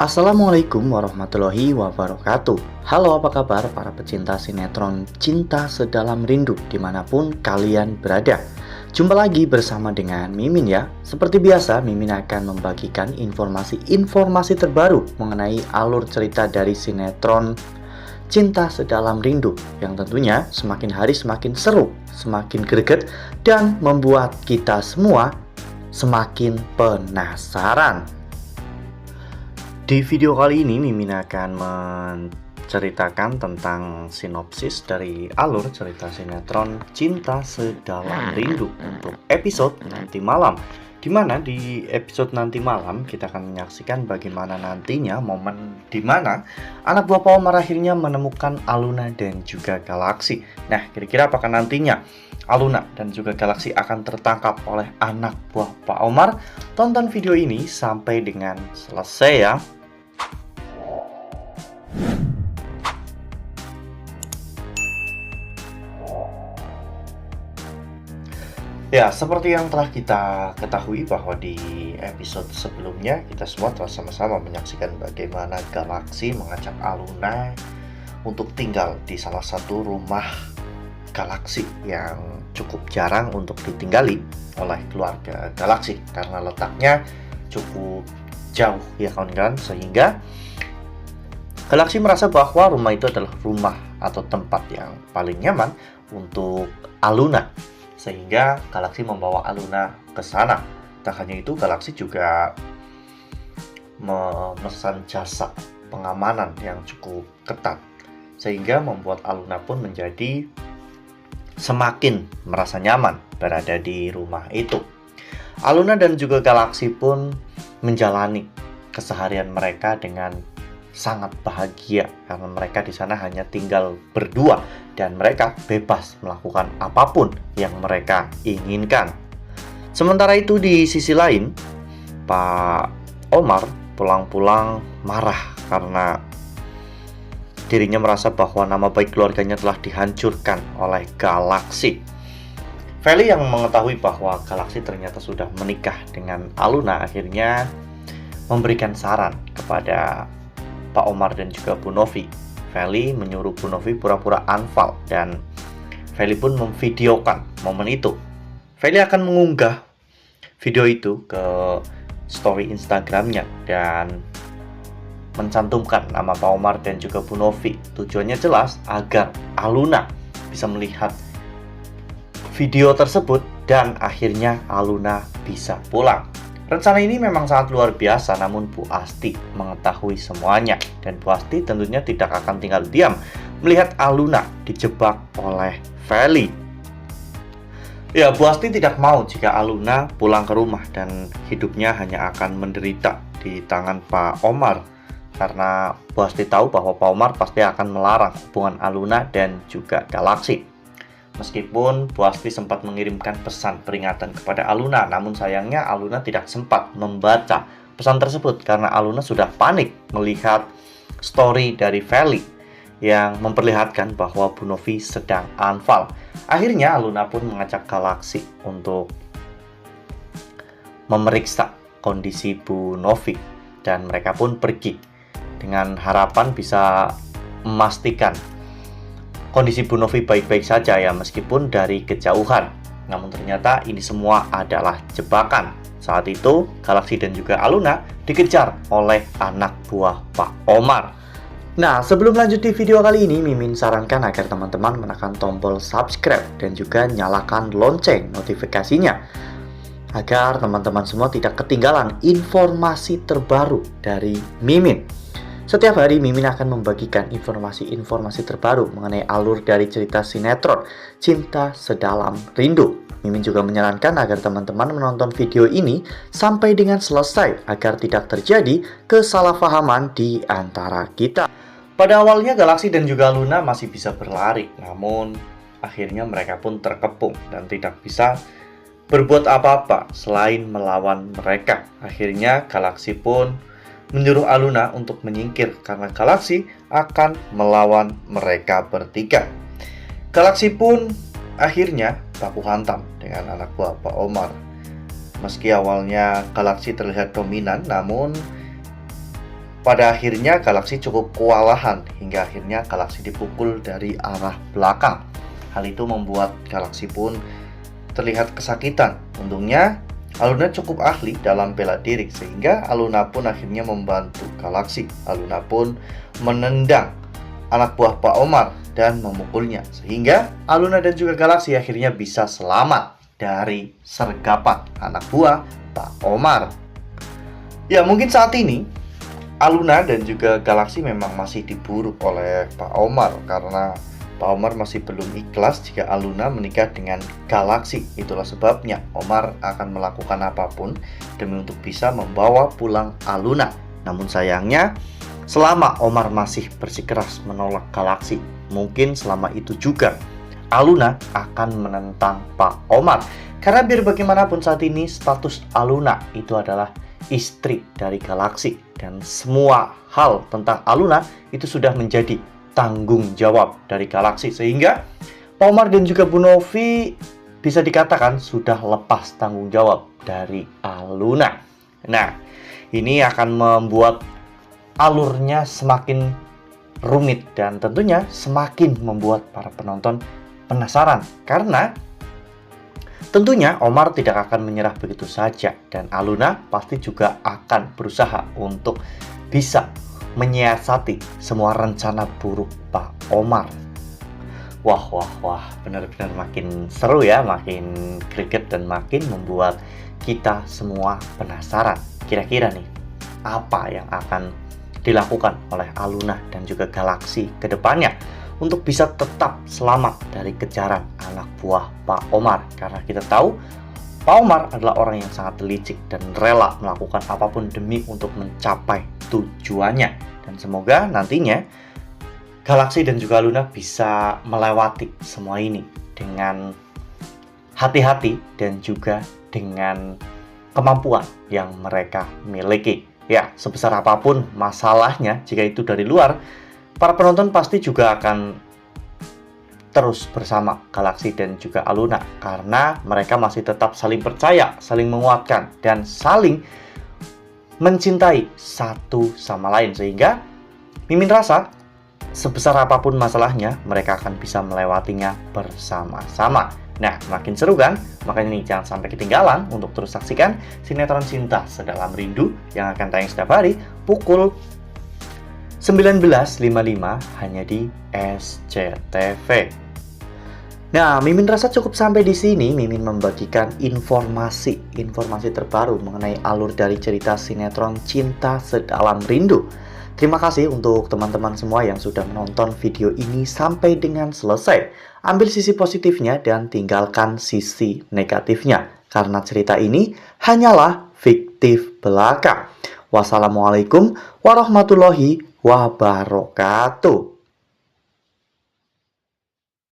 Assalamualaikum warahmatullahi wabarakatuh. Halo, apa kabar para pecinta sinetron Cinta Sedalam Rindu dimanapun kalian berada. Jumpa lagi bersama dengan Mimin ya. Seperti biasa, Mimin akan membagikan informasi terbaru mengenai alur cerita dari sinetron Cinta Sedalam Rindu yang tentunya semakin hari semakin seru, semakin greget, dan membuat kita semua semakin penasaran. Di video kali ini Mimin akan menceritakan tentang sinopsis dari alur cerita sinetron Cinta Sedalam Rindu untuk episode nanti malam. Dimana di episode nanti malam kita akan menyaksikan bagaimana nantinya momen dimana anak buah Pak Omar akhirnya menemukan Aluna dan juga Galaksi. Nah, kira-kira apakah nantinya Aluna dan juga Galaksi akan tertangkap oleh anak buah Pak Omar? Tonton video ini sampai dengan selesai ya. Ya, seperti yang telah kita ketahui bahwa di episode sebelumnya kita semua telah sama-sama menyaksikan bagaimana Galaksi mengajak Aluna untuk tinggal di salah satu rumah Galaksi yang cukup jarang untuk ditinggali oleh keluarga Galaksi karena letaknya cukup jauh ya kawan-kawan, sehingga Galaksi merasa bahwa rumah itu adalah rumah atau tempat yang paling nyaman untuk Aluna, sehingga Galaksi membawa Aluna ke sana. Tak hanya itu, Galaksi juga memesan jasa pengamanan yang cukup ketat, sehingga membuat Aluna pun menjadi semakin merasa nyaman berada di rumah itu. Aluna dan juga Galaksi pun menjalani keseharian mereka dengan sangat bahagia karena mereka di sana hanya tinggal berdua dan mereka bebas melakukan apapun yang mereka inginkan. Sementara itu di sisi lain, Pak Omar pulang-pulang marah karena dirinya merasa bahwa nama baik keluarganya telah dihancurkan oleh Galaksi. Feli yang mengetahui bahwa Galaksi ternyata sudah menikah dengan Aluna akhirnya memberikan saran kepada Pak Omar dan juga Bu Novi. Feli menyuruh Bu Novi pura-pura anfal dan Feli pun memvideokan momen itu. Feli akan mengunggah video itu ke story Instagramnya dan mencantumkan nama Pak Omar dan juga Bu Novi. Tujuannya jelas agar Aluna bisa melihat video tersebut dan akhirnya Aluna bisa pulang. Rencana ini memang sangat luar biasa, namun Bu Asti mengetahui semuanya dan Bu Asti tentunya tidak akan tinggal diam melihat Aluna dijebak oleh Feli. Ya, Bu Asti tidak mau jika Aluna pulang ke rumah dan hidupnya hanya akan menderita di tangan Pak Omar, karena Bu Asti tahu bahwa Pak Omar pasti akan melarang hubungan Aluna dan juga Galaksi. Meskipun Bu Asti sempat mengirimkan pesan peringatan kepada Aluna, namun sayangnya Aluna tidak sempat membaca pesan tersebut karena Aluna sudah panik melihat story dari Feli yang memperlihatkan bahwa Bu Novi sedang anfal. Akhirnya Aluna pun mengajak Galaksi untuk memeriksa kondisi Bu Novi dan mereka pun pergi dengan harapan bisa memastikan kondisi Bu Novi baik-baik saja ya, meskipun dari kejauhan. Namun ternyata ini semua adalah jebakan. Saat itu Galaksi dan juga Aluna dikejar oleh anak buah Pak Omar. Nah, sebelum lanjut di video kali ini, Mimin sarankan agar teman-teman menekan tombol subscribe dan juga nyalakan lonceng notifikasinya agar teman-teman semua tidak ketinggalan informasi terbaru dari Mimin. Setiap hari Mimin akan membagikan informasi-informasi terbaru mengenai alur dari cerita sinetron Cinta Sedalam Rindu. Mimin juga menyarankan agar teman-teman menonton video ini sampai dengan selesai agar tidak terjadi kesalahpahaman di antara kita. Pada awalnya Galaksi dan juga Luna masih bisa berlari, namun akhirnya mereka pun terkepung dan tidak bisa berbuat apa-apa selain melawan mereka. Akhirnya Galaksi pun menyuruh Aluna untuk menyingkir karena Galaksi akan melawan mereka bertiga. Galaksi pun akhirnya baku hantam dengan anak buah Pak Omar. Meski awalnya Galaksi terlihat dominan, namun Pada akhirnya galaksi cukup kewalahan hingga akhirnya galaksi dipukul dari arah belakang. Hal itu membuat galaksi pun terlihat kesakitan. Untungnya Aluna cukup ahli dalam bela diri sehingga Aluna pun akhirnya membantu galaksi. Aluna pun menendang anak buah Pak Omar dan memukulnya sehingga Aluna dan juga galaksi akhirnya bisa selamat dari sergapan anak buah Pak Omar. Ya, mungkin saat ini Aluna dan juga galaksi memang masih diburu oleh Pak Omar karena Pak Omar masih belum ikhlas jika Aluna menikah dengan galaksi. Itulah sebabnya Omar akan melakukan apapun demi untuk bisa membawa pulang Aluna. Namun sayangnya, selama Omar masih bersikeras menolak galaksi, mungkin selama itu juga Aluna akan menentang Pak Omar. Karena biar bagaimanapun saat ini status Aluna itu adalah istri dari galaksi. Dan semua hal tentang Aluna itu sudah menjadi tanggung jawab dari galaksi. Sehingga Pak Omar dan juga Bu Novi bisa dikatakan sudah lepas tanggung jawab dari Aluna. Nah, ini akan membuat alurnya semakin rumit dan tentunya semakin membuat para penonton penasaran. Karena tentunya Omar tidak akan menyerah begitu saja dan Aluna pasti juga akan berusaha untuk bisa menyiasati semua rencana buruk Pak Omar. Wah, benar-benar makin seru ya, makin greget dan makin membuat kita semua penasaran. Kira-kira nih, apa yang akan dilakukan oleh Aluna dan juga galaksi ke depannya untuk bisa tetap selamat dari kejaran anak buah Pak Omar. Karena kita tahu Pak Omar adalah orang yang sangat licik dan rela melakukan apapun demi untuk mencapai tujuannya. Dan semoga nantinya galaksi dan juga Aluna bisa melewati semua ini dengan hati-hati dan juga dengan kemampuan yang mereka miliki. Ya, sebesar apapun masalahnya, jika itu dari luar, para penonton pasti juga akan terus bersama galaksi dan juga Aluna karena mereka masih tetap saling percaya, saling menguatkan, dan saling mencintai satu sama lain. Sehingga Mimin rasa sebesar apapun masalahnya, mereka akan bisa melewatinya bersama-sama. Nah, makin seru kan? Makanya nih jangan sampai ketinggalan untuk terus saksikan sinetron Cinta Sedalam Rindu yang akan tayang setiap hari pukul 19.55 hanya di SCTV. Nah, Mimin rasa cukup sampai di sini. Mimin membagikan informasi terbaru mengenai alur dari cerita sinetron Cinta Sedalam Rindu. Terima kasih untuk teman-teman semua yang sudah menonton video ini sampai dengan selesai. Ambil sisi positifnya dan tinggalkan sisi negatifnya, karena cerita ini hanyalah fiktif belaka. Wassalamualaikum warahmatullahi wabarakatuh.